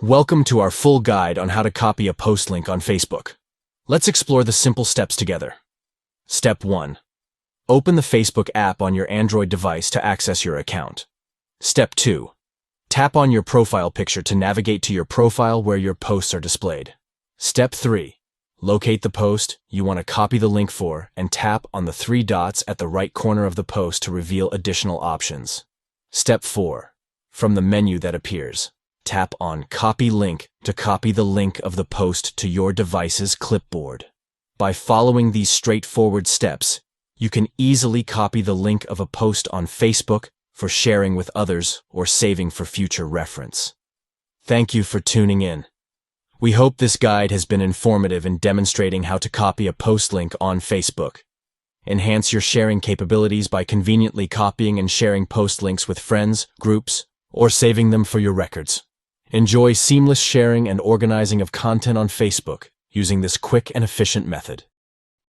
Welcome to our full guide on how to copy a post link on Facebook. Let's explore the simple steps together. Step 1. Open the Facebook app on your Android device to access your account. Step 2. Tap on your profile picture to navigate to your profile where your posts are displayed. Step 3. Locate the post you want to copy the link for and tap on the 3 dots at the right corner of the post to reveal additional options. Step 4. From the menu that appears, tap on Copy Link to copy the link of the post to your device's clipboard. By following these straightforward steps, you can easily copy the link of a post on Facebook for sharing with others or saving for future reference. Thank you for tuning in. We hope this guide has been informative in demonstrating how to copy a post link on Facebook. Enhance your sharing capabilities by conveniently copying and sharing post links with friends, groups, or saving them for your records. Enjoy seamless sharing and organizing of content on Facebook using this quick and efficient method.